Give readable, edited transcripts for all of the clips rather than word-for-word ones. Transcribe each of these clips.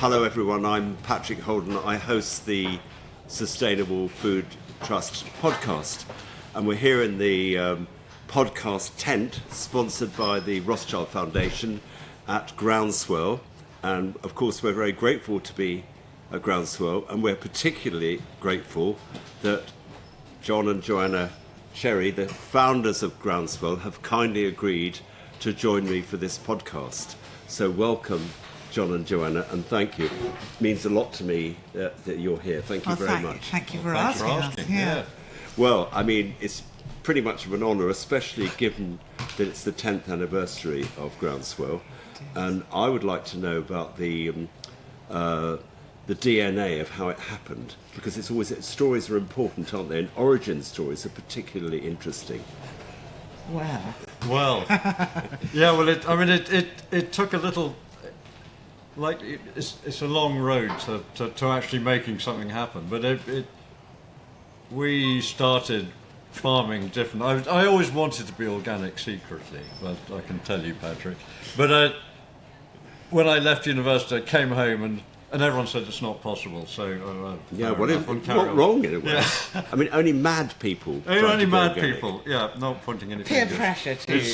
Hello everyone, I'm Patrick Holden. I host the Sustainable Food Trust podcast, and we're here in the podcast tent sponsored by the Rothschild Foundation at Groundswell, and of course we're very grateful to be at Groundswell, and we're particularly grateful that John and Joanna Cherry, the founders of Groundswell, have kindly agreed to join me for this podcast. So welcome, John and Joanna, and thank you. It means a lot to me that you're here. Thank you very much. Thank you for asking us. Yeah. Well, I mean, it's pretty much of an honour, especially given that it's the 10th anniversary of Groundswell. And I would like to know about the DNA of how it happened, because it's always, stories are important, aren't they? And origin stories are particularly interesting. Well, it took a little, like it's a long road to actually making something happen. But we started farming different. I always wanted to be organic secretly, but I can tell you, Patrick. But when I left university, I came home and everyone said it's not possible. So what wrong in a way? Yeah. I mean, only mad people. Only mad people. Yeah, not pointing any peer fingers. pressure too. It's,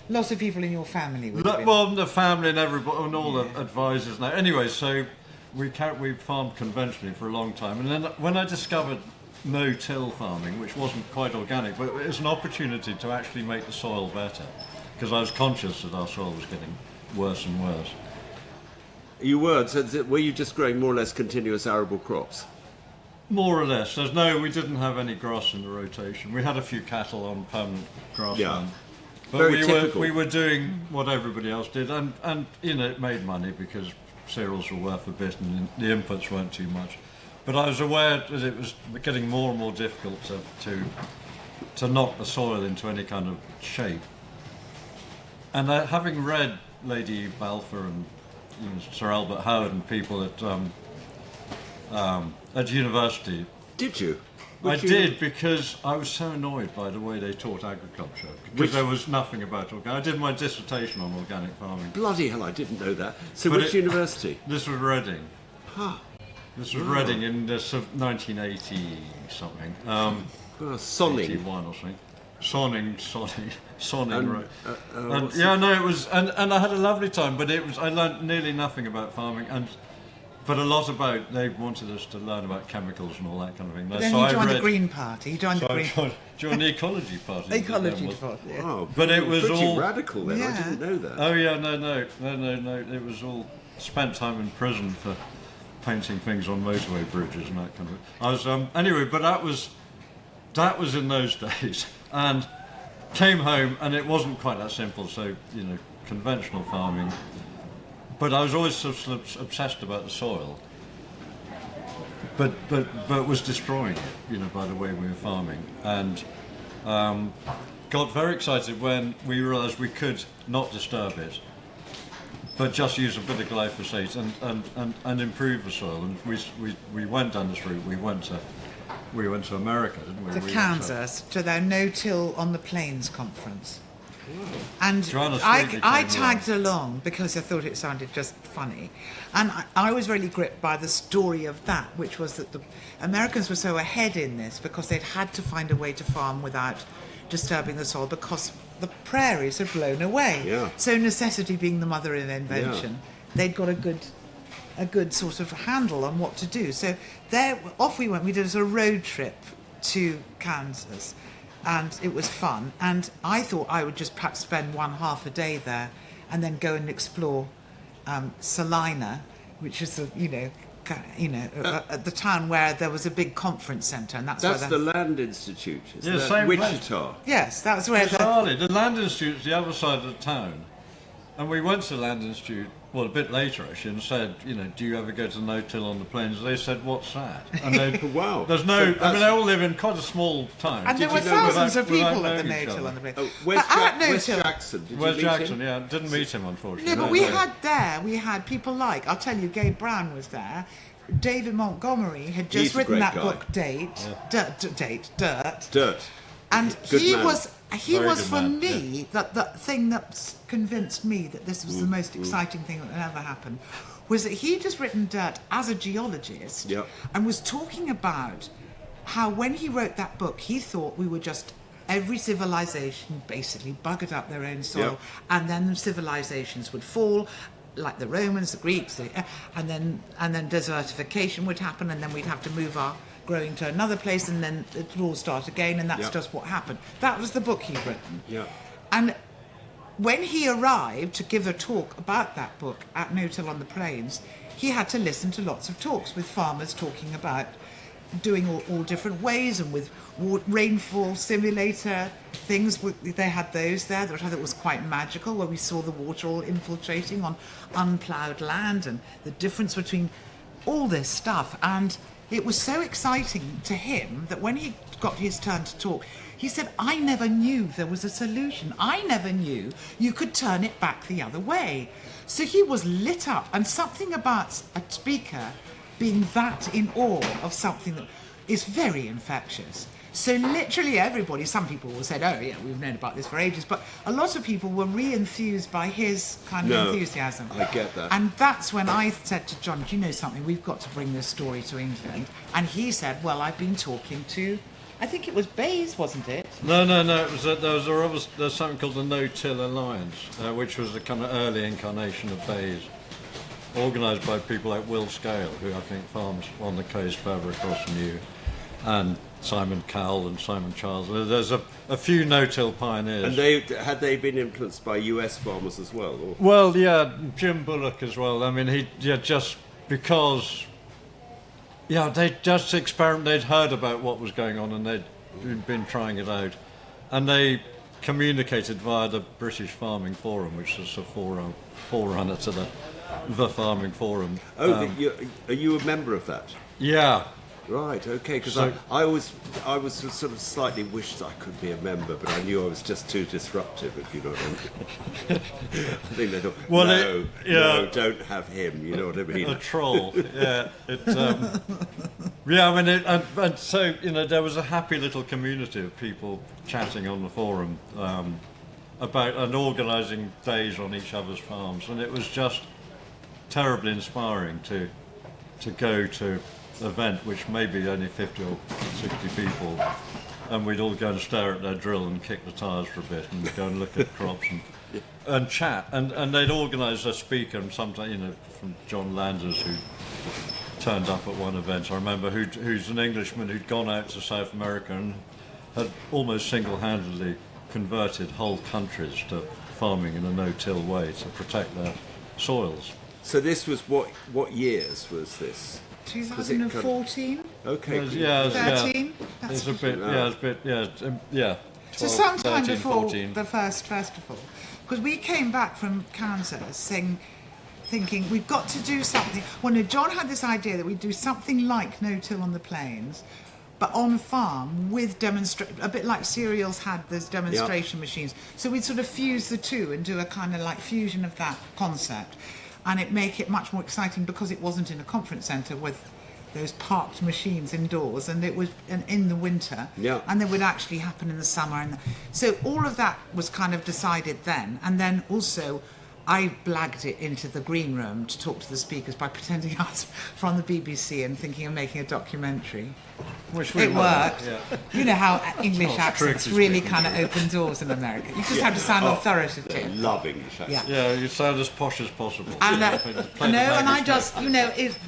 lots of people in your family. The family and everybody and all the advisors now. Anyway, so we farmed conventionally for a long time, and then when I discovered no-till farming, which wasn't quite organic, but it was an opportunity to actually make the soil better, because I was conscious that our soil was getting worse and worse. You were, so were you just growing more or less continuous arable crops? More or less. We didn't have any grass in the rotation. We had a few cattle on permanent grassland. But very typical. We were doing what everybody else did, and it made money because cereals were worth a bit and the inputs weren't too much. But I was aware that it was getting more and more difficult to knock the soil into any kind of shape. And having read Lady Balfour and Sir Albert Howard and people at university. Did you? Did, because I was so annoyed by the way they taught agriculture, because there was nothing about organic. I did my dissertation on organic farming. Bloody hell, I didn't know that. So which university? This was Reading. Huh. This was Reading in 1980 something. Sonning. 81 or something. Sonning, right. It was, and I had a lovely time, but I learned nearly nothing about farming, but a lot about, they wanted us to learn about chemicals and all that kind of thing. But then you joined the Green Party. Joined the Ecology Party. Ecology Party, yeah. Wow, but it was pretty all radical then, I didn't know that. Oh yeah, no, it was all, spent time in prison for painting things on motorway bridges and that kind of thing. I was, anyway, but that was in those days. And came home, and it wasn't quite that simple. So conventional farming. But I was always sort of obsessed about the soil. But was destroying it, by the way we were farming, and got very excited when we realised we could not disturb it, but just use a bit of glyphosate and improve the soil. And we went down this route. We went to America, didn't we? To Kansas, to their No-Till on the Plains conference. Wow. And I tagged along because I thought it sounded just funny. And I was really gripped by the story of that, which was that the Americans were so ahead in this because they'd had to find a way to farm without disturbing the soil because the prairies had blown away. Yeah. So necessity being the mother of invention, they'd got a good sort of handle on what to do. So off we went. We did a sort of road trip to Kansas, and it was fun. And I thought I would just perhaps spend half a day there, and then go and explore Salina, which is the the town where there was a big conference centre, and that's where the Land Institute. Same Wichita. place. Yes, that's where the Land Institute's the other side of the town, and we went to the Land Institute. Well, a bit later actually, and said, do you ever go to No-Till on the Plains? They said, what's that? And wow. There's no. They all live in quite a small town. And there were thousands of people at the No-Till on the Plains. Where's Jackson? Where's Jackson? Yeah, didn't meet him unfortunately. No, but we had people like, I'll tell you, Gabe Brown was there. David Montgomery had just written that book, Dirt. And he was for me, that thing that convinced me that this was the most exciting thing that had ever happened, was that he'd just written Dirt as a geologist and was talking about how when he wrote that book, he thought we were just every civilization basically buggered up their own soil, and then civilizations would fall, like the Romans, the Greeks, and then desertification would happen, and then we'd have to move our growing to another place, and then it would all start again, and that's just what happened. That was the book he'd written. And when he arrived to give a talk about that book at No Till on the Plains, he had to listen to lots of talks with farmers talking about doing all different ways, and with rainfall simulator things. They had those there, which I thought was quite magical, where we saw the water all infiltrating on unploughed land, and the difference between all this stuff. And it was so exciting to him that when he got his turn to talk, he said, I never knew there was a solution. I never knew you could turn it back the other way. So he was lit up, and something about a speaker being that in awe of something that is very infectious. So literally everybody, some people said, oh yeah, we've known about this for ages, but a lot of people were re-enthused by his kind of enthusiasm. I get that. And that's when I said to John, do you know something, we've got to bring this story to England. And he said, well, I've been talking to, I think it was Bayes, wasn't it? No. It was there's something called the No-Till Alliance, which was the kind of early incarnation of Bayes, organised by people like Will Scale, who I think farms on the coast further across from you, and Simon Cowell and Simon Charles. There's a few no-till pioneers. And had they been influenced by US farmers as well? Or? Well, yeah, Jim Bullock as well. I mean, they just they'd heard about what was going on, and they'd been trying it out, and they communicated via the British Farming Forum, which is a forerunner to the Farming Forum. Oh, are you a member of that? Yeah. Right, okay, because I was sort of slightly wished I could be a member, but I knew I was just too disruptive, if you know what I mean. I think they thought, no, don't have him, you know what I mean. A troll, yeah. I mean, and so, there was a happy little community of people chatting on the forum about and organising days on each other's farms, and it was just terribly inspiring to go to event which may be only 50 or 60 people, and we'd all go and stare at their drill and kick the tyres for a bit and go and look at crops and chat, and they'd organise a speaker, and sometimes from John Landers, who turned up at one event I remember, who's an Englishman who'd gone out to South America and had almost single-handedly converted whole countries to farming in a no-till way to protect their soils. So this was what years was this? 2014? Okay. 13? It's a bit, yeah. 12, So sometime 13, before 14. the first festival. Because we came back from Kansas thinking we've got to do something. Well, no, John had this idea that we'd do something like No-Till on the Plains, but on farm with a bit like cereals had those demonstration machines. So we'd sort of fuse the two and do a kind of like fusion of that concept. And it make it much more exciting because it wasn't in a conference centre with those parked machines indoors, and it was in the winter, and it would actually happen in the summer. And so all of that was kind of decided then. And then also I blagged it into the green room to talk to the speakers by pretending I was from the BBC and thinking of making a documentary. Which it worked. Yeah. You know how English accents really kind of open doors in America. You just have to sound authoritative. Love English accents. Yeah, you sound as posh as possible. And I just,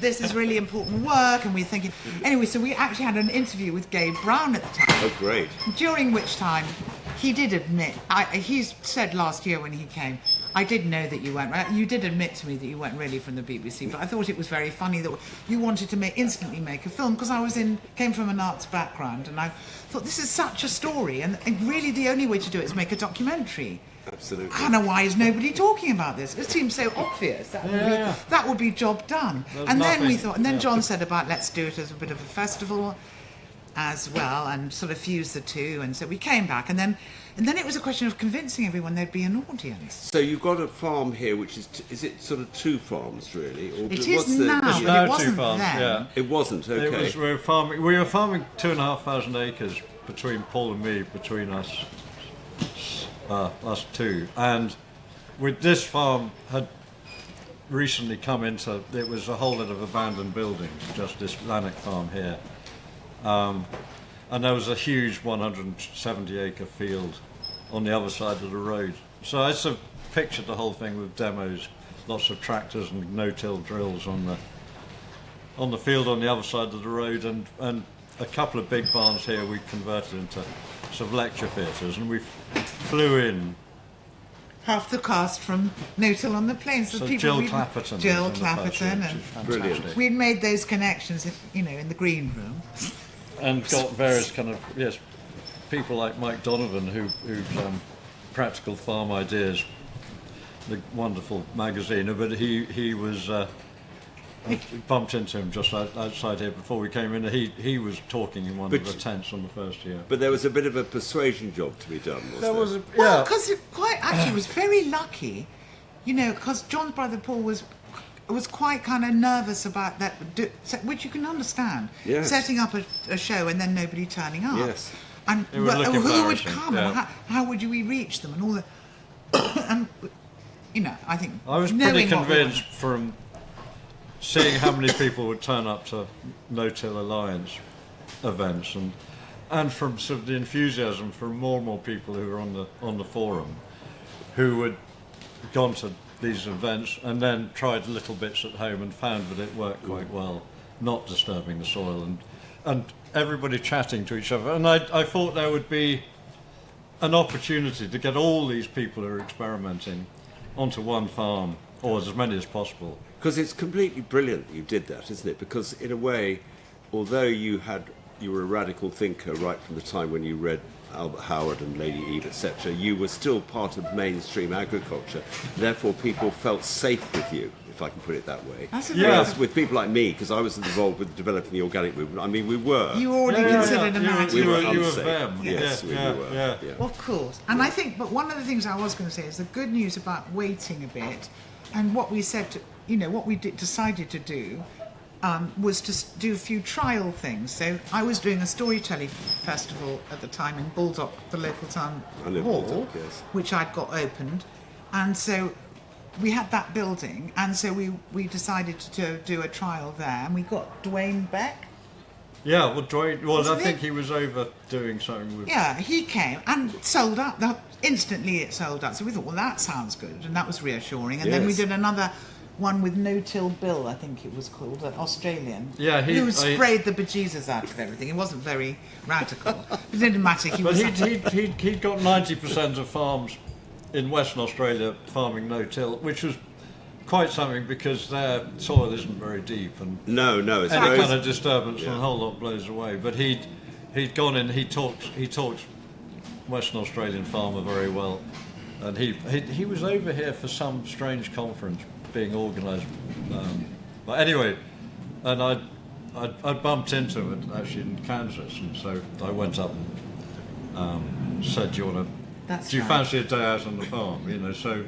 this is really important work, and we're thinking. Anyway, so we actually had an interview with Gabe Brown at the time. Oh, great. During which time he did admit, he said last year when he came, I did know that you weren't right. You did admit to me that you weren't really from the BBC, but I thought it was very funny that you wanted to instantly make a film, because I came from an arts background, and I thought this is such a story, and really the only way to do it is make a documentary. Absolutely. I don't know, why is nobody talking about this? It seems so obvious. That would be job done. Then we thought, and then John said about let's do it as a bit of a festival as well, and sort of fuse the two. And so we came back, and then it was a question of convincing everyone there'd be an audience. So you've got a farm here, which is it sort of two farms really? Or it is now, but it wasn't 2 farms, then. yeah. It wasn't, okay. We were farming 2,500 acres between Paul and me, between us two. And with this farm recently come into, it was a whole lot of abandoned buildings, just this Lannock farm here. And there was a huge 170-acre field on the other side of the road. So I sort of pictured the whole thing with demos, lots of tractors and no-till drills on the field on the other side of the road, and a couple of big barns here we converted into sort of lecture theatres, and we flew in. Half the cast from No Till on the Plains. So Jill Clapperton. Jill Clapperton. And Brilliant. we'd made those connections, in the green room. And got various kind of, people like Mike Donovan who's Practical Farm Ideas, the wonderful magazine. But he was, bumped into him just outside here before we came in. He was talking in one of the tents on the first year. But there was a bit of a persuasion job to be done, wasn't there? Well, because it was very lucky, because John's brother Paul was quite kind of nervous about that, which you can understand. Yes. Setting up a show and then nobody turning up. Yes. And It would look who would embarrassing, come and how would we reach them and all that. And, I think... I was pretty convinced from seeing how many people would turn up to No-Till Alliance events and from sort of the enthusiasm from more and more people who were on the forum who had gone to these events and then tried little bits at home and found that it worked quite well, not disturbing the soil and everybody chatting to each other. And I thought there would be an opportunity to get all these people who are experimenting onto one farm, or as many as possible. Because it's completely brilliant that you did that, isn't it? Because in a way, although you were a radical thinker right from the time when you read Albert Howard and Lady Eve, etc., you were still part of mainstream agriculture. Therefore, people felt safe with you, if I can put it that way. Whereas with people like me, because I was involved with developing the organic movement, I mean, we were. You were already considered a man. We were you unsafe. were them. Yes, we were. Yeah. Well, of course. And I think, but one of the things I was going to say is the good news about waiting a bit, and what we said, what we decided to do was to do a few trial things. So I was doing a storytelling festival at the time in Baldock, the local town hall, Baldock, yes. which I'd got opened. And so we had that building, and so we decided to do a trial there, and we got Dwayne Beck. Yeah, well, Dwayne, I think he? he was over doing something with... Yeah, he came and sold out. Instantly it sold out. So we thought, well, that sounds good, and that was reassuring. And then we Yes. did another one with No Till Bill, I think it was called, an Australian. Yeah, who sprayed the bejesus out of everything. It wasn't very radical. It didn't matter. But he'd got 90% of farms in Western Australia farming no-till, which was quite something because their soil isn't very deep and No, it's any very... kind of disturbance and a whole lot blows away. But he'd gone in. He talked Western Australian farmer very well, and he was over here for some strange conference being organised. But anyway, and I bumped into him actually in Kansas, and so I went up and said, "Do you fancy a day out on the farm?" So.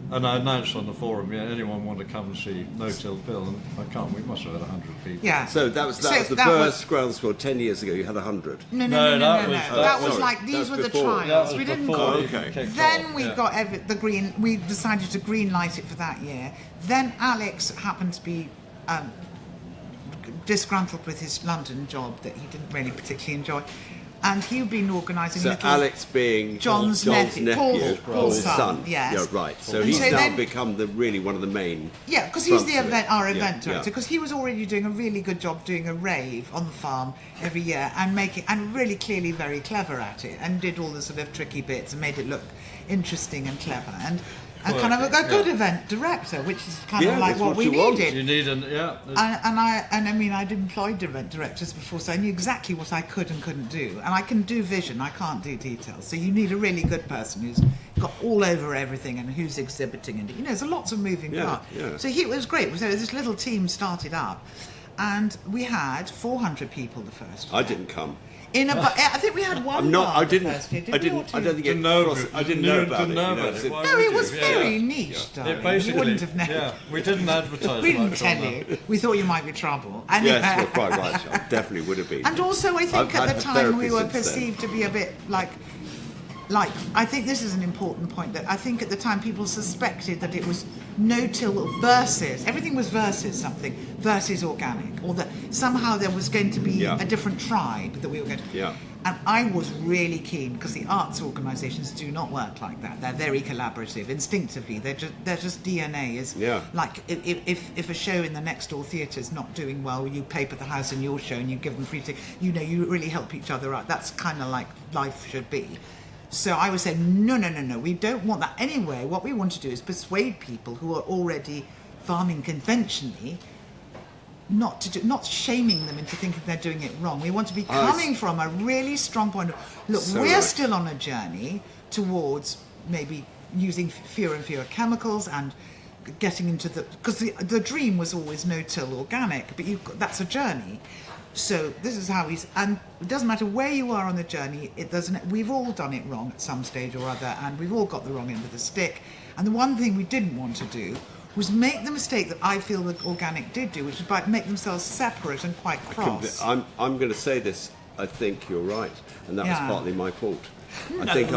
And I announced on the forum, anyone want to come and see No Till Bill? And we must have had 100 people. Yeah. So that was the first Groundswell 10 years ago. You had 100. No. That was like these were the trials. We didn't. Then we got the green. We decided to green light it for that year. Then Alex happened to be disgruntled with his London job that he didn't really particularly enjoy. And he'd been organising So Alex being John's nephew, Paul's son. Yes. Yeah, right. So he's now become really one of the main. Yeah, because he's our event director. Yeah. Because he was already doing a really good job doing a rave on the farm every year and really clearly very clever at it, and did all the sort of tricky bits and made it look interesting and clever and kind of a good event director, which is kind of like what we needed. You need I'd employed event directors before, so I knew exactly what I could and couldn't do. And I can do vision, I can't do details. So you need a really good person who's got all over everything and who's exhibiting, and there's lots of moving parts. Yeah. So it was great. So this little team started up, and we had 400 people the first year. I didn't come. I think we had one. I don't think I didn't know about it. No, it was very niche, darling. You wouldn't have known. Yeah, we didn't advertise. We didn't tell you. We thought you might be trouble. And Yes, well, quite right. I definitely would have been. And also, I think I've at the had time therapy we were since then. perceived to be a bit like like, I think this is an important point, that I think at the time people suspected that it was no-till versus, everything was versus something, versus organic, or that somehow there was going to be a different tribe that we were going to... Yeah. And I was really keen, because the arts organisations do not work like that. They're very collaborative, instinctively. They're just DNA is like if a show in the next door theatre is not doing well, you paper the house in your show and you give them free tickets. You know, you really help each other out. That's kind of like life should be. So I was saying, no, we don't want that. Anyway, what we want to do is persuade people who are already farming conventionally not shaming them into thinking they're doing it wrong. We want to be coming from a really strong point of, look, we're still on a journey towards maybe using fewer and fewer chemicals and getting into because the dream was always no-till organic, but that's a journey. So this is how and it doesn't matter where you are on the journey, we've all done it wrong at some stage or other, and we've all got the wrong end of the stick. And the one thing we didn't want to do was make the mistake that I feel that organic did do, which is by make themselves separate and quite cross. I'm going to say this. I think you're right, and that was partly my fault. No. I think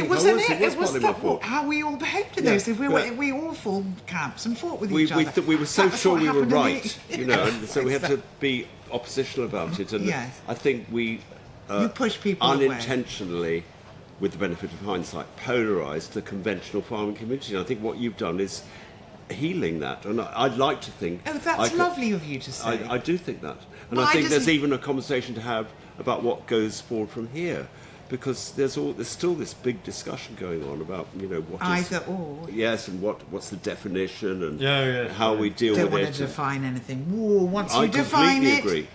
it was partly my fault. How we all behaved in those things. We all formed camps and fought with each other. We were so sure we were right, and so we had to Exactly. be oppositional about it. And Yes. I think we You push people unintentionally, with the benefit of hindsight, polarised the conventional farming community. And I think what you've done is healing that, and I'd like to think. Oh, that's lovely of you to say. I do think that, and Well, I think there's even a conversation to have about what goes forward from here, because there's still this big discussion going on about what is either or. Yes, and what's the definition and how Yeah. we deal Don't with want it. to define anything. Whoa, once I you define completely it, agree.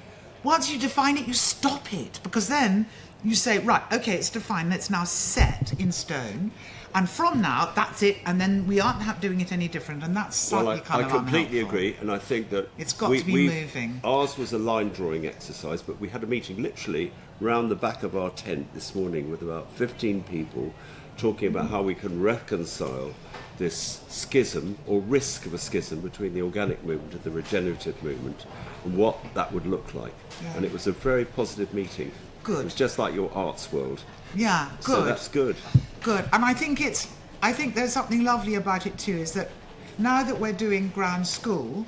once you define it, you stop it, because then you say, right, okay, it's defined. It's now set in stone, and from now that's it. And then we aren't doing it any different, and that's slightly kind I of completely unhelpful. agree, and I think that It's got to be moving. Ours was a line drawing exercise, but we had a meeting literally round the back of our tent this morning with about 15 people, talking about how we can reconcile this schism or risk of a schism between the organic movement and the regenerative movement, and what that would look like. Yeah. And it was a very positive meeting. Good. It was just like your arts world. Yeah, good. So that's good. Good. And I think there's something lovely about it too, is that now that we're doing ground school,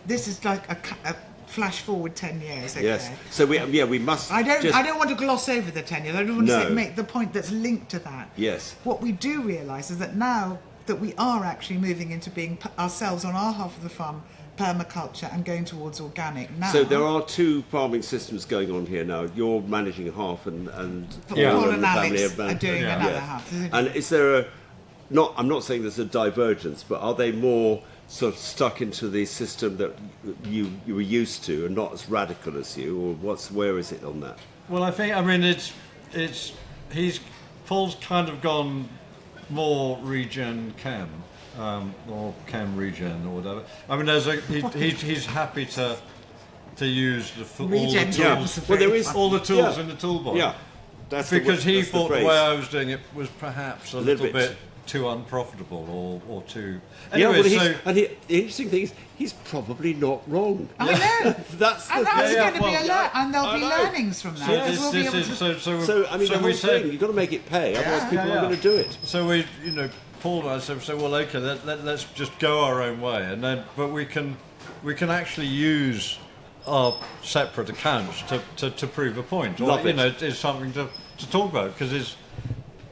this is like a flash forward 10 years. Okay? Yes. So we must. I don't want to gloss over the 10 years. I just want to make the point that's linked to that. Yes. What we do realise is that now that we are actually moving into being ourselves on our half of the farm, permaculture, and going towards organic now. So there are two farming systems going on here now. You're managing half, and Paul Paul and the Alex family are doing yeah. another half. And is there I'm not saying there's a divergence, but are they more sort of stuck into the system that you were used to and not as radical as you, or where is it on that? Well, I think Paul's kind of gone more regen chem, or chem regen or whatever. I mean, he's happy to use all the Regen tools. chems are Well, there very is fun. All the tools in the toolbox. Yeah, that's Because he that's thought the phrase. way I was doing it was perhaps a little little bit bit too unprofitable or too. Yeah, Anyway, well, the interesting thing is he's probably not wrong. I know. That's the And that's thing. going to be well, and there'll I be know. learnings from that. Yes. because we'll be able to- So I mean, the whole we said, thing, you've got to make it pay, otherwise people Yeah. aren't going to do it. So we, Paul and I said, well, okay, let's just go our own way, but we can actually use our separate accounts to prove a point, or Love it. it's something to talk about, because it's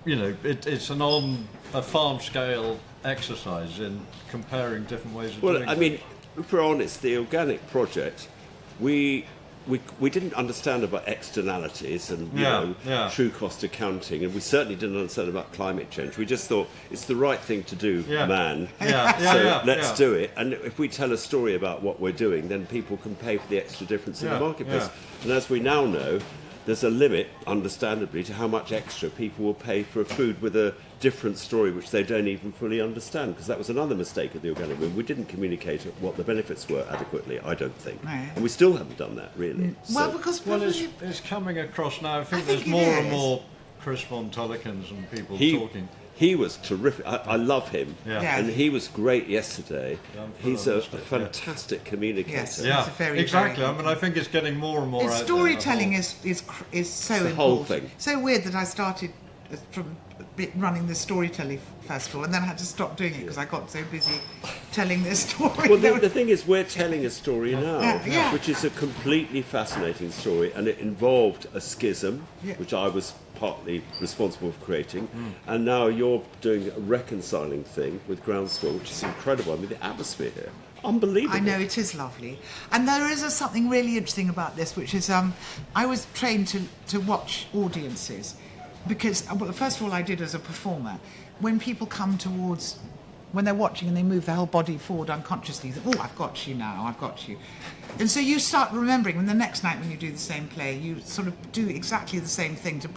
it's on a farm scale exercise in comparing different ways of doing Well, I mean, if we're honest, the organic project, we didn't understand about externalities and true cost accounting, and we certainly didn't understand about climate change. We just thought it's the right thing to do, man. Let's do it. And if we tell a story about what we're doing, then people can pay for the extra difference in the marketplace. And as we now know, there's a limit, understandably, to how much extra people will pay for a food with a different story which they don't even fully understand, because that was another mistake of the organic movement. We didn't communicate what the benefits were adequately, I don't think. No. And we still haven't done that, really. Well, So- because Well, probably- it's coming across now. I think think there's it more and is. more Chris von Tullikens and people talking. He was terrific. I love him. Yeah. And he was great yesterday. I'm He's a full of it, fantastic communicator. Yes. Yeah, It's a very, exactly. very- I mean, I think it's getting more and more. It's out there, storytelling the whole- is so the whole important. thing. So weird that I started from running the storytelling festival, and then I had to stop doing it because I got so busy telling this story. Well, the thing is, we're telling a story now, Yeah. which is a completely fascinating story, and it involved a schism, which I was partly responsible for creating, and now you're doing a reconciling thing with Groundswell, which is incredible. I mean, the atmosphere here, unbelievable. I know, it is lovely. And there is something really interesting about this, which is I was trained to watch audiences because, well, first of all, I did as a performer. When people come towards, when they're watching and they move their whole body forward unconsciously, you think, oh, I've got you now, I've got you. And so you start remembering, when the next night when you do the same play, you sort of do exactly the same thing to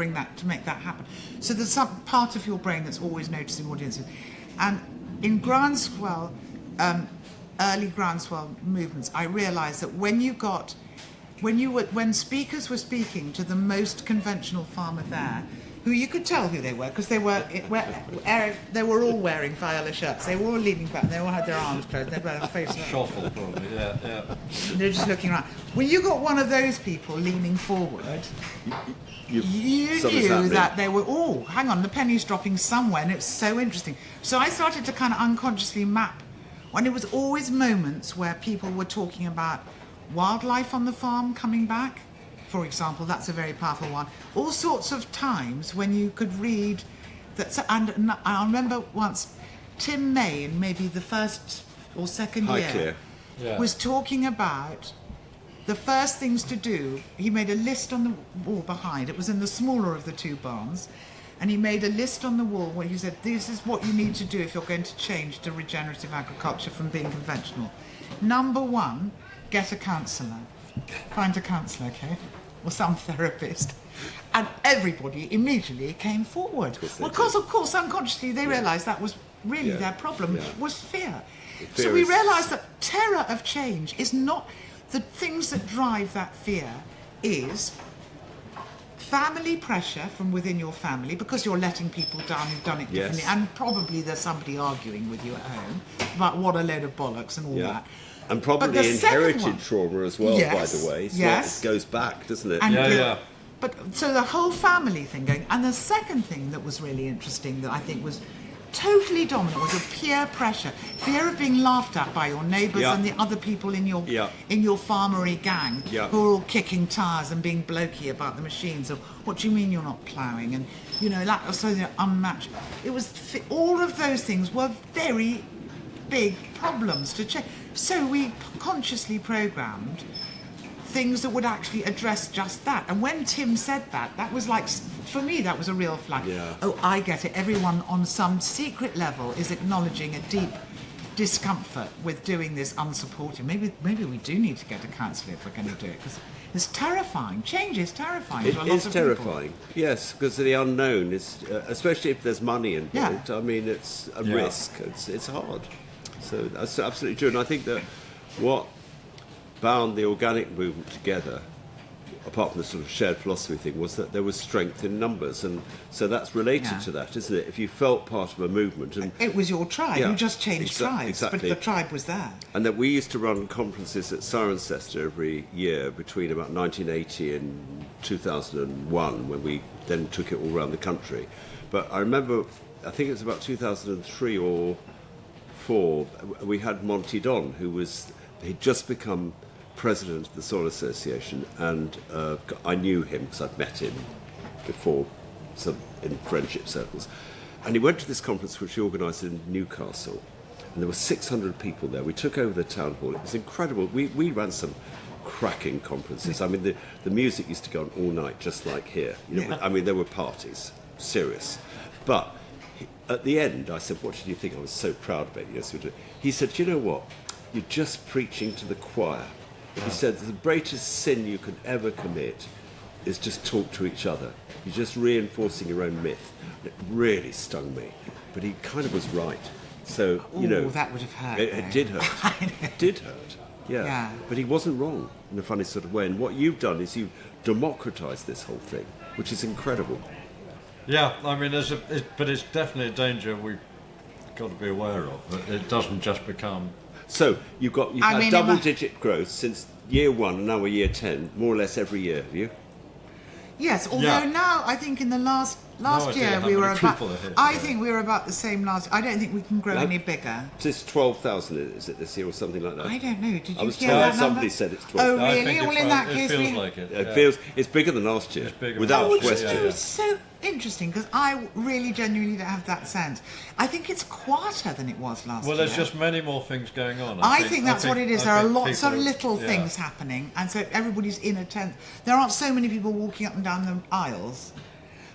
make that happen. So there's some part of your brain that's always noticing audiences. And in Groundswell, early Groundswell movements, I realised that when speakers were speaking to the most conventional farmer there, who you could tell who they were because they were all wearing viola shirts, they were all leaning back, they all had their arms closed, they had their face Shuffle, probably, yeah. they're just looking around. When you got one of those people leaning forward, you knew that they were, oh, hang on, the penny's dropping somewhere, and it was so interesting. So I started to kind of unconsciously map, and it was always moments where people were talking about wildlife on the farm coming back, for example. That's a very powerful one. All sorts of times when you could read that, and I remember once Tim May, in maybe the first or second year, was talking about the first things to do. He made a list on the wall behind. It was in the smaller of the two barns. And he made a list on the wall where he said, this is what you need to do if you're going to change to regenerative agriculture from being conventional. Number one, get a counsellor. Find a counsellor, okay? Or some therapist. And everybody immediately came forward. Because, of course, unconsciously they realised that was really their problem, was fear. So we realised that terror of change is not... The things that drive that fear is family pressure from within your family, because you're letting people down who've done it differently, and probably there's somebody arguing with you at home about what a load of bollocks and all that. And probably inherited trauma as well, by the way. So it goes back, doesn't it? And But so the whole family thing going. And the second thing that was really interesting that I think was totally dominant was a peer pressure, fear of being laughed at by your neighbours and the other people in your farmery gang who are all kicking tires and being blokey about the machines. Or what do you mean you're not ploughing? And that was so unmatched. It was all of those things were very big problems to change. So we consciously programmed things that would actually address just that. And when Tim said that, that was like, for me, that was a real flag. Oh, I get it. Everyone on some secret level is acknowledging a deep discomfort with doing this unsupported. Maybe we do need to get a counsellor if we're going to do it, because it's terrifying. Change is terrifying. It is terrifying, yes, because the unknown is, especially if there's money involved. I mean, it's a risk. It's hard. So that's absolutely true. And I think that what bound the organic movement together, apart from the sort of shared philosophy thing, was that there was strength in numbers, and so that's related to that, isn't it? If you felt part of a movement, and it was your tribe, you just changed tribes, but the tribe was there. And that we used to run conferences at Cirencester every year between about 1980 and 2001, when we then took it all around the country. But I remember, I think it was about 2003 or 4, we had Monty Don, he'd just become president of the Soil Association, and I knew him because I'd met him before, in friendship circles. And he went to this conference which he organised in Newcastle, and there were 600 people there. We took over the town hall. It was incredible. We ran some cracking conferences. I mean, the music used to go on all night, just like here. I mean, there were parties, serious. But at the end, I said, "What did you think?" I was so proud of it. Yes, he said, "You know what? You're just preaching to the choir." He said, "The greatest sin you could ever commit is just talk to each other. You're just reinforcing your own myth." It really stung me, but he kind of was right. So, that would have hurt. It did hurt. It did hurt. Yeah. But he wasn't wrong in a funny sort of way. And what you've done is you've democratised this whole thing, which is incredible. Yeah, I mean, but it's definitely a danger we've got to be aware of. It doesn't just become... So you've had double-digit growth since year 1, and now we're year 10, more or less every year, have you? Yes, although now I think in the last Last idea year how we many were about. people are here I today. think we were about the same last. I don't think we can grow No. any bigger. Is this 12,000, is it this year or something like that? I don't know. Did I you was hear told that somebody number? said it's Oh 12,000. I really? think Well, in that case, it feels we. like it. It yeah. feels it's bigger than last year, It's bigger without than last year, question. yeah. It's so interesting because I really genuinely don't have that sense. I think it's quieter than it was last Well, year. there's just many more things going on. I think that's what it is. I There are think lots of people are- little yeah. things happening, and so everybody's in a tent. There aren't so many people walking up and down the aisles,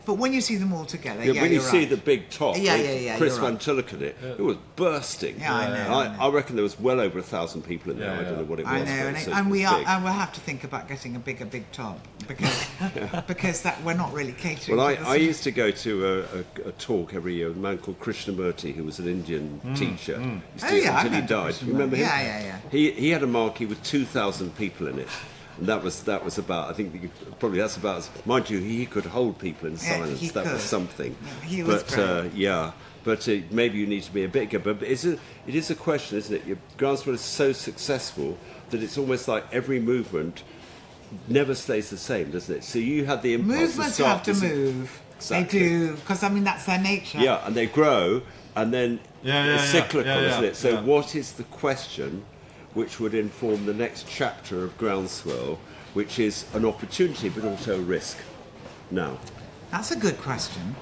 but when you see them all together, Yeah, when you you're see right. the big top, Yeah, with yeah, yeah, Chris you're Van right. Tulloch in it was bursting. Yeah, I know. I reckon there was well over 1,000 people in there. Yeah, I don't yeah. know what it was. I know, but and, it and was we are, big. and we'll have to think about getting a big top because that we're not really catering. Well, to the I sort of- used to go to a talk every year with a man called Krishnamurti, who was an Indian teacher. He used Oh, to- yeah, I until he remember died. You remember him? Yeah. He had a marquee with 2,000 people in it. And that was about. I think probably that's about. Mind you, he could hold people in Yeah, silence. he That was could. something. Yeah, he was but great. yeah, but maybe you need to be a bit bigger. But it is a question, isn't it? Your Groundswell is so successful that it's almost like every movement never stays the same, doesn't it? So you had the impulse movements to start have to this- move. Exactly. They do because I mean that's their nature. Yeah, and they grow, and then it's cyclical, isn't it? So yeah. what is the question which would inform the next chapter of Groundswell, which is an opportunity but also a risk? Now, That's a good question.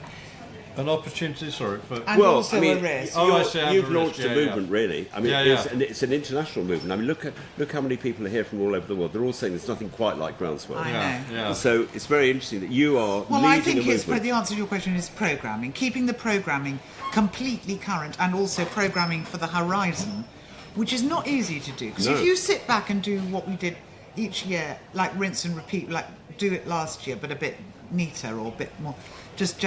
An opportunity, sorry. For, And also a risk. Oh, I see, and you've a risk, launched a yeah, movement, really. I mean, Yeah, it's an international movement. I mean, look how many people are here from all over the world. They're all saying there's nothing quite like Groundswell. I yeah, know. yeah. So it's very interesting that you are Well, leading I think a movement. the answer to your question is programming, keeping the programming completely current, and also programming for the horizon, which is not easy to do. Because No. if you sit back and do what we did each year, like rinse and repeat, like do it last year, but a bit neater or a bit more, just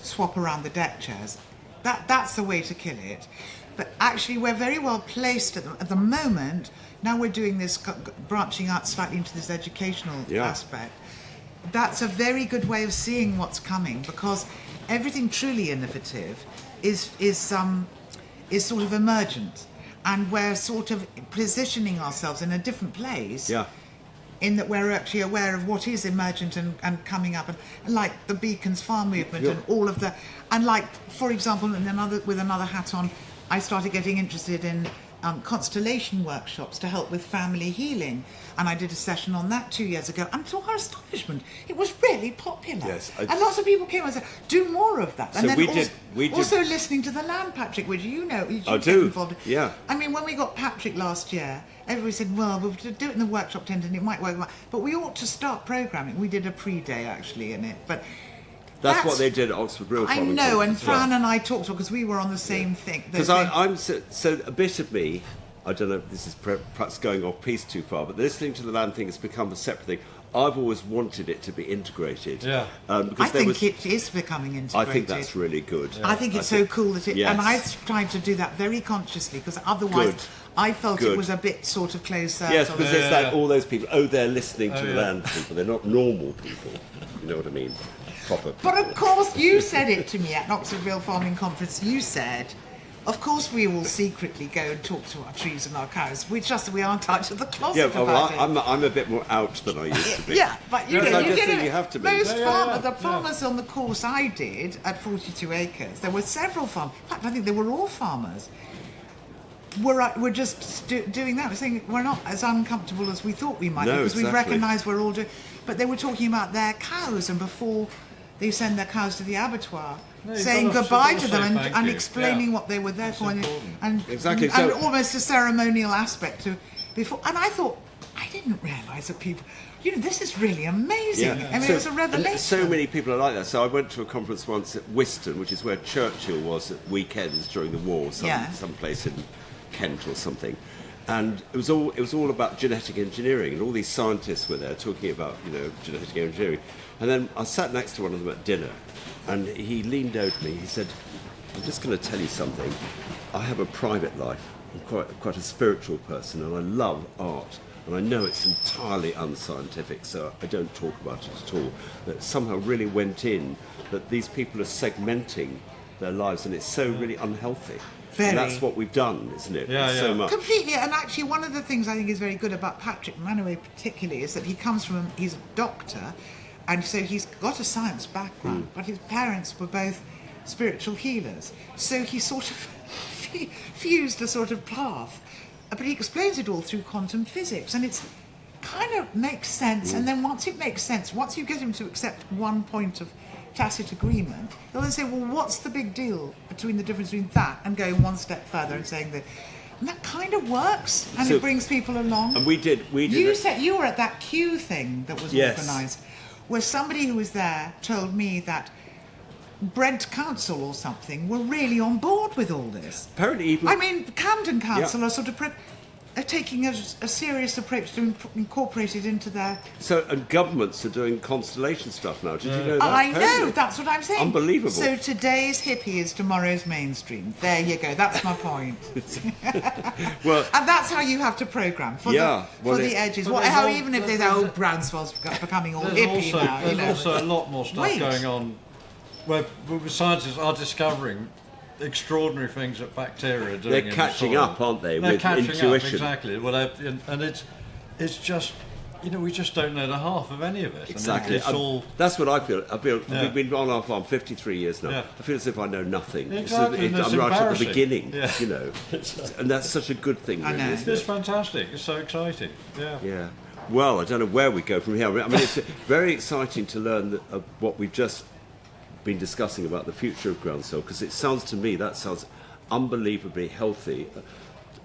swap around the deck chairs. That's the way to kill it. But actually, we're very well placed at the moment. Now we're doing this, branching out slightly into this educational aspect. That's a very good way of seeing what's coming, because everything truly innovative is sort of emergent, and we're sort of positioning ourselves in a different place. Yeah. In that we're actually aware of what is emergent and coming up, and like the Beacons Farm movement Yeah. and all of the, and like, for example, with another hat on, I started getting interested in constellation workshops to help with family healing, and I did a session on that 2 years ago, and to our astonishment, it was really popular. Yes, and lots of people came and said, do more of that. And So then we did- also listening to the land, Patrick, which you know, you I get do, involved in. yeah. I mean, when we got Patrick last year, everybody said, well, we'll do it in the workshop tent and it might work, but we ought to start programming. We did a pre-day actually in it, but That's what they did at Oxford Real I Farming know, and Conference as well. Fran and I talked because we were on the same thing. Because I'm so a bit of me, I don't know if this is perhaps going off piece too far, but listening to the land thing has become a separate thing. I've always wanted it to be integrated. Yeah. Because I think it is becoming integrated. I think that's really good. I think it's so cool that it, Yes. and I tried to do that very consciously, because otherwise Good. I felt Good. it was a bit sort of closed circle. Yes, because there's Yeah, like yeah. all those people. Oh, they're listening to the yeah. land people. They're not normal people. You know what I mean? Proper. But of course, you said it to me at an Oxford Real Farming Conference. You said, of course, we will secretly go and talk to our trees and our cows. We aren't out of the closet Yeah, about well, it. I'm a bit more out than I used to be. Yeah, but you Because know, I you just get think it. you have to be. Most Yeah. farmers on the course I did at 42 acres, there were several farmers. In fact, I think they were all farmers. We're just doing that. We're saying we're not as uncomfortable as we thought we might be, No, because we exactly. recognise we're all doing. But they were talking about their cows, and before they send their cows to the abattoir, No, you've saying got to goodbye to say them thank and you. explaining Yeah. what they were there It's for, important. and Exactly, and so- almost a ceremonial aspect to before. And I thought, I didn't realise that people, this is really amazing. I mean, it was a and revelation. so many people are like that. So I went to a conference once at Wiston, which is where Churchill was at weekends during the war, some place in Kent or something. And it was all about genetic engineering, and all these scientists were there talking about genetic engineering. And then I sat next to one of them at dinner, and he leaned over to me. He said, "I'm just going to tell you something. I have a private life. I'm quite a spiritual person, and I love art. And I know it's entirely unscientific, so I don't talk about it at all. That somehow really went in that these people are segmenting their lives, and it's so really unhealthy. Very. And that's what we've done, isn't it? Yeah, So yeah. much. Completely, and actually, one of the things I think is very good about Patrick Manaway, particularly, is that he comes from he's a doctor, And so he's got a science background, but his parents were both spiritual healers. So he sort of fused a sort of path. But he explains it all through quantum physics, and it's kind of makes sense. And then once it makes sense, once you get him to accept one point of tacit agreement, they'll then say, well, what's the big deal between the difference between that and going one step further and saying that? And that kind of works, and it brings people along. And we did. You said you were at that Q thing that was Yes. organised, where somebody who was there told me that Brent Council or something were really on board with all this. Apparently, even I mean, Camden Council are sort of are taking a serious approach to incorporate it into their... and governments are doing constellation stuff now. Did you know that? I know, Apparently. that's what I'm saying. Unbelievable. So today's hippie is tomorrow's mainstream. There you go, that's my point. Well, and that's how you have to programme for the edges. Even if they say, Groundswell's becoming all hippie now. There's also a lot more stuff going on where scientists are discovering extraordinary things that bacteria are doing. They're catching up, aren't they? They're with catching intuition. up, exactly. Well, and it's just, we just don't know the half of any of it. Exactly. It's all... That's what I feel. We've been on our farm 53 years now. Yeah. I feel as if I know nothing. Exactly. I'm right at the beginning, Yeah. And that's such a good thing, really, isn't it? It's fantastic. It's so exciting. Yeah. Yeah. Well, I don't know where we go from here. I mean, it's very exciting to learn what we've just been discussing about the future of Groundswell, because it sounds to me, that sounds unbelievably healthy,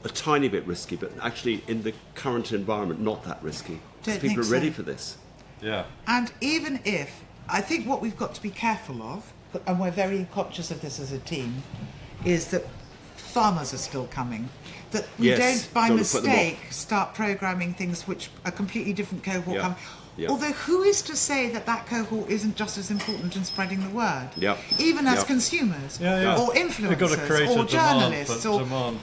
a tiny bit risky, but actually in the current environment not that risky. People are ready for this. Yeah. And even if, I think what we've got to be careful of, and we're very conscious of this as a team, is that farmers are still coming. That we don't by mistake start programming things which a completely different cohort come. Yeah. Although who is to say that cohort isn't just as important in spreading the word? Yeah. Even as consumers or influencers or journalists or demand.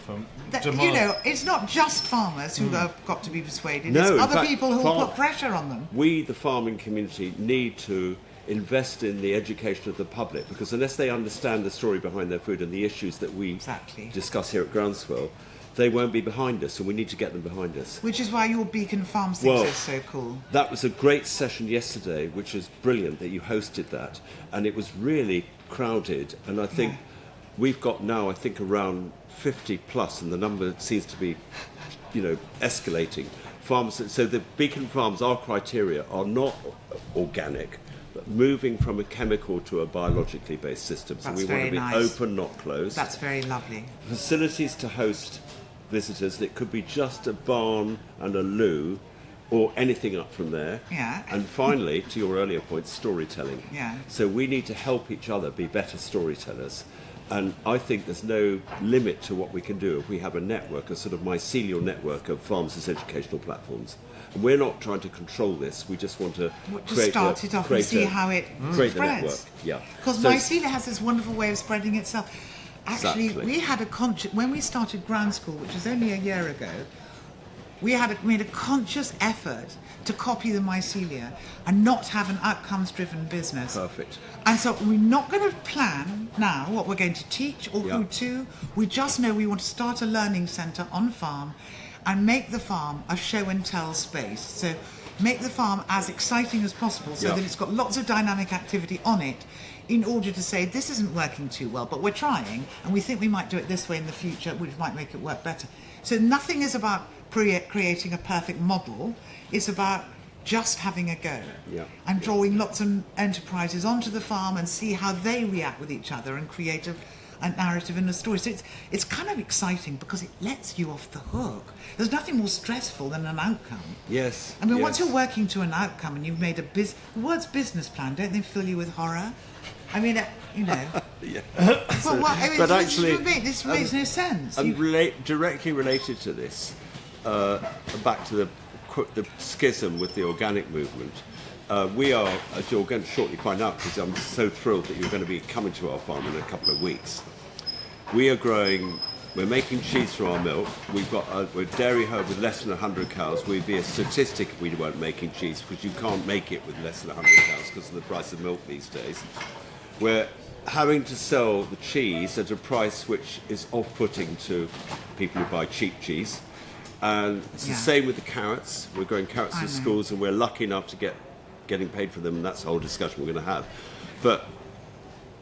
It's not just farmers who have got to be persuaded. It's other people who will put pressure on them. We, the farming community, need to invest in the education of the public, because unless they understand the story behind their food and the issues that we discuss here at Groundswell, they won't be behind us, and we need to get them behind us. Which is why your Beacon Farm thing is so cool. That was a great session yesterday, which was brilliant that you hosted that, and it was really crowded, and I think we've got now, around 50 plus, and the number seems to be, escalating. Farms, so the Beacon Farms, our criteria are not organic, but moving from a chemical to a biologically based system. So we want to be open, not closed. That's very lovely. Facilities to host visitors. It could be just a barn and a loo, or anything up from there. Yeah. And finally, to your earlier point, storytelling. Yeah. So we need to help each other be better storytellers. And I think there's no limit to what we can do if we have a network, a sort of mycelial network of farms as educational platforms. And we're not trying to control this. We just want to start it off and see how it create spreads. the network. Yeah. Because mycelia has this wonderful way of spreading itself. Actually, we had when we started Ground School, which was only a year ago, we made a conscious effort to copy the mycelia and not have an outcomes-driven business. Perfect. And so we're not going to plan now what we're going to teach or who to. We just know we want to start a learning centre on farm and make the farm a show and tell space. So make the farm as exciting as possible so that it's got lots of dynamic activity on it, in order to say this isn't working too well, but we're trying, and we think we might do it this way in the future, which might make it work better. So nothing is about creating a perfect model. It's about just having a go and drawing lots of enterprises onto the farm and see how they react with each other and create a narrative and a story. So it's kind of exciting because it lets you off the hook. There's nothing more stressful than an outcome. Yes. I mean, once you're working to an outcome and you've made the words business plan, don't they fill you with horror? I mean, But actually, this makes no sense. And directly related to this, back to the schism with the organic movement, we are, as you're going to shortly find out, because I'm so thrilled that you're going to be coming to our farm in a couple of weeks. We're making cheese from our milk. We're a dairy herd with less than 100 cows. We'd be a statistic if we weren't making cheese, because you can't make it with less than 100 cows because of the price of milk these days. We're having to sell the cheese at a price which is off-putting to people who buy cheap cheese. And it's the same with the carrots. We're growing carrots in schools, and we're lucky enough to get getting paid for them, and that's the whole discussion we're going to have. But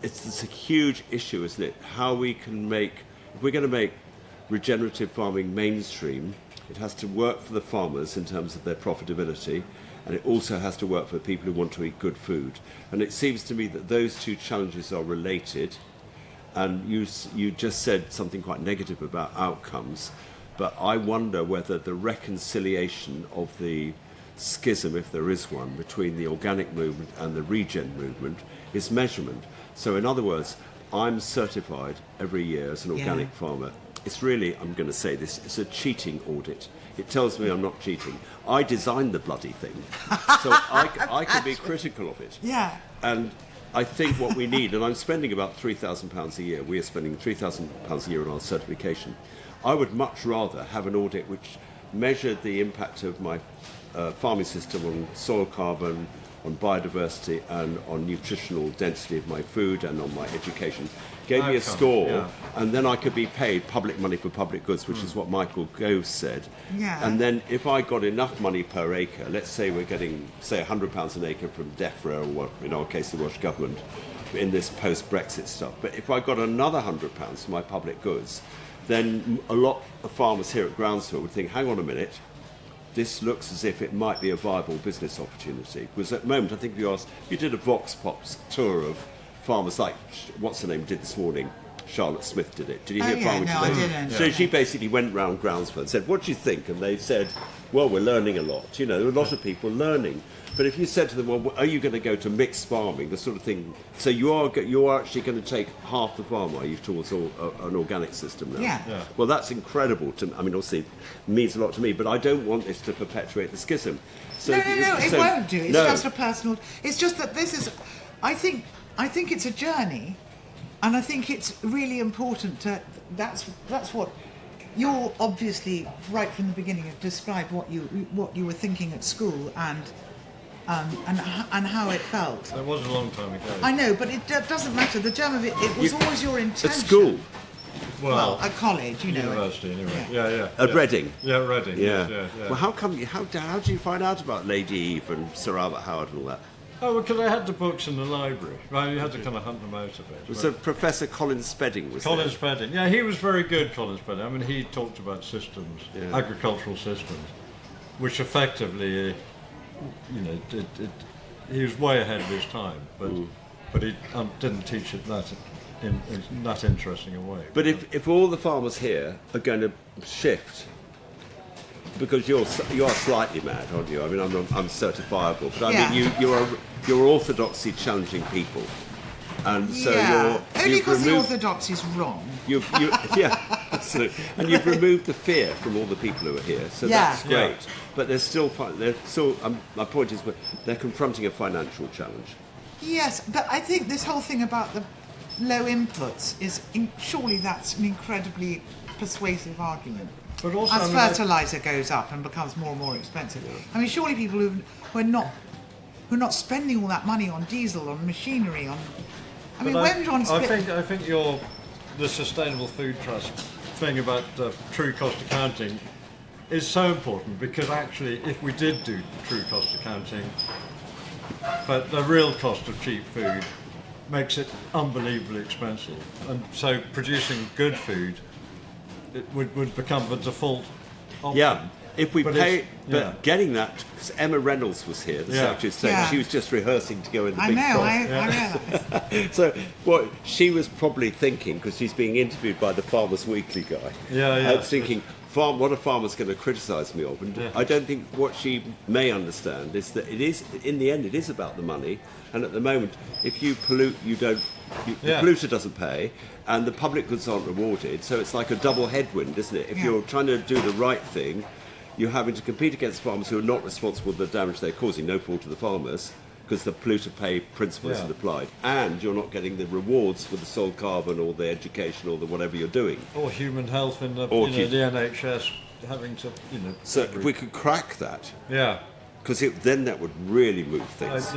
it's a huge issue, isn't it? How we can make, if we're going to make regenerative farming mainstream, it has to work for the farmers in terms of their profitability, and it also has to work for people who want to eat good food. And it seems to me that those two challenges are related. And you just said something quite negative about outcomes, but I wonder whether the reconciliation of the schism, if there is one, between the organic movement and the regen movement is measurement. So in other words, I'm certified every year as an organic farmer. It's really, I'm going to say this, it's a cheating audit. It tells me I'm not cheating. I designed the bloody thing, so I can be critical of it. Yeah. And I think what we need, and I'm spending about £3,000 a year, we are spending £3,000 a year on our certification. I would much rather have an audit which measured the impact of my farming system on soil carbon, on biodiversity, and on nutritional density of my food and on my education. Gave me a score, and then I could be paid public money for public goods, which is what Michael Gove said. Yeah. And then if I got enough money per acre, let's say we're getting, say, £100 an acre from DEFRA, or what, in our case, the Welsh Government, in this post-Brexit stuff. But if I got another £100 for my public goods, then a lot of farmers here at Groundswell would think, hang on a minute, this looks as if it might be a viable business opportunity. Because at the moment, I think if you did a Vox Pops tour of farmers like, what's her name, did this morning, Charlotte Smith did it. Did you hear Farming Today? I didn't. So she basically went round Groundswell and said, what do you think? And they said, well, we're learning a lot. You know, there are a lot of people learning. But if you said to them, well, are you going to go to mixed farming, the sort of thing, so you are actually going to take half the farm, are you, towards an organic system now? Yeah. Well, that's incredible to me. I mean, obviously, it means a lot to me, but I don't want this to perpetuate the schism. So, No, it won't do. It's no. just a personal. It's just that this is. I think it's a journey, and I think it's really important to. That's what you're obviously right from the beginning have described what you were thinking at school and how it felt. That was a long time ago. I know, but it doesn't matter. The germ of it was always your intention. At school? Well, at college, you know. University, anyway. Yeah. At Reading? Yeah, Reading. Yeah. Yes, yeah. Well, how did you find out about Lady Eve and Sir Albert Howard and all that? Oh, well, because I had the books in the library. Well, you had to kind of hunt them out a bit. So Professor Colin Spedding was Colin there. Spedding. Yeah, he was very good, Colin Spedding. I mean, he talked about systems, agricultural systems, which effectively, he was way ahead of his time, but he didn't teach it in that interesting a way. But if all the farmers here are going to shift, because you are slightly mad, aren't you? I mean, I'm certifiable, but I mean, you're orthodoxy challenging people, and so only because the orthodoxy is wrong. Absolutely, and you've removed the fear from all the people who are here, so that's great. But they're still my point is, they're confronting a financial challenge. Yes, but I think this whole thing about the low inputs surely that's an incredibly persuasive argument. But also, as fertiliser goes up and becomes more and more expensive. I mean, surely people who are not spending all that money on diesel, on machinery, on. I think the Sustainable Food Trust thing about the true cost accounting is so important, because actually, if we did do true cost accounting, but the real cost of cheap food makes it unbelievably expensive, and so producing good food, it would become the default option. Yeah, if we getting that, because Emma Reynolds was here, the Secretary of State, she was just rehearsing to go in the big pot. I know. So what she was probably thinking, because she's being interviewed by the Farmers Weekly guy, thinking, what are farmers going to criticise me of? And I don't think what she may understand is that it is, in the end, it is about the money. And at the moment, if you pollute, the polluter doesn't pay, and the public goods aren't rewarded. So it's like a double headwind, isn't it? If you're trying to do the right thing, you're having to compete against farmers who are not responsible for the damage they're causing, no fault of the farmers, because the polluter pay principle isn't applied, and you're not getting the rewards for the soil carbon or the education or the whatever you're doing. Or human health in the NHS having to, So if we could crack that, because then that would really move things.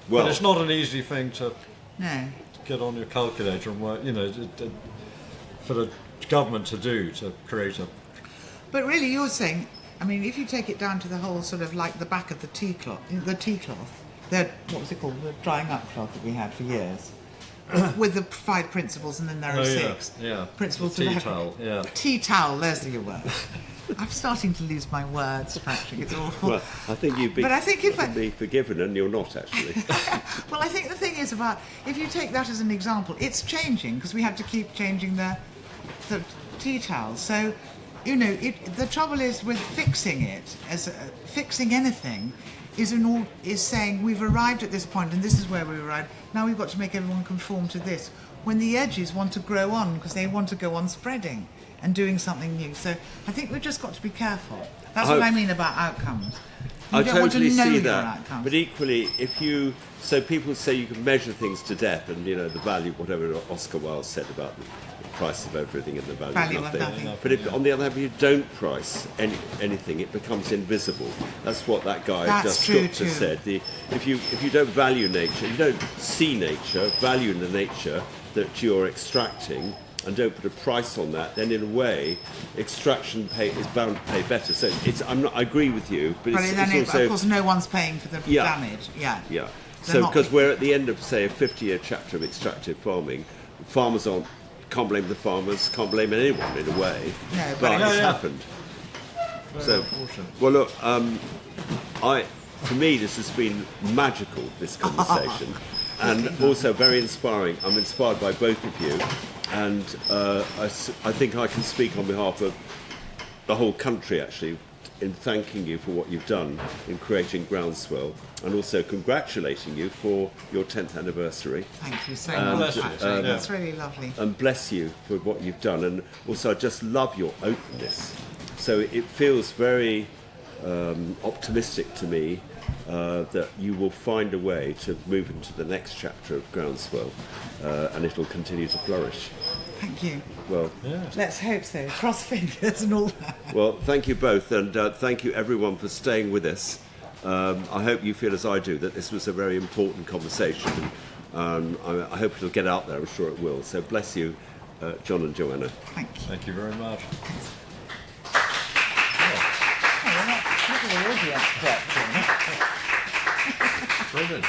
Well, but it's not an easy thing to get on your calculator and work, for the government to do, to create a. But really, you're saying I mean, if you take it down to the whole sort of like the back of the tea cloth, what was it called? The drying up cloth that we had for years. With the 5 principles, and then there are 6 principles. The tea towel, Tea towel, there's the word. I'm starting to lose my words, Patrick. It's awful. Well, I think you'd be forgiven, and you're not actually. Well, I think the thing is about, if you take that as an example, it's changing because we had to keep changing the tea towels. So, you know, the trouble is with fixing it, fixing anything, is saying we've arrived at this point and this is where we arrived. Now we've got to make everyone conform to this. When the edges want to grow on because they want to go on spreading and doing something new. So I think we've just got to be careful. That's what I mean about outcomes. I don't want to totally know see your that. outcomes. But equally, so people say you can measure things to death, and you know the value, whatever Oscar Wilde said about the price of everything and the value of nothing. nothing. But if, on the other hand, if you don't price anything, it becomes invisible. That's what that guy Sculptor said. If you don't value nature, you don't see nature, value the nature that you're extracting, and don't put a price on that, then in a way, extraction is bound to pay better. So I agree with you, but it's also, of course, no one's paying for the damage. Yeah. So because we're at the end of, say, a 50-year chapter of extractive farming, farmers can't blame the farmers, can't blame anyone in a way. No, but it's happened. Very unfortunate. Well, look, for me, this has been magical, this conversation, and also very inspiring. I'm inspired by both of you. And I think I can speak on behalf of the whole country, actually, in thanking you for what you've done in creating Groundswell, and also congratulating you for your 10th anniversary. Thank you so much, Patrick. That's really lovely. And bless you for what you've done. And also, I just love your openness. So it feels very optimistic to me that you will find a way to move into the next chapter of Groundswell, and it will continue to flourish. Thank you. Well, let's hope so. Cross fingers and all that. Well, thank you both, and thank you everyone for staying with us. I hope you feel as I do that this was a very important conversation. I hope it'll get out there. I'm sure it will. So bless you, John and Joanna. Thank you. Thank you very much. Look at the audience. Brilliant.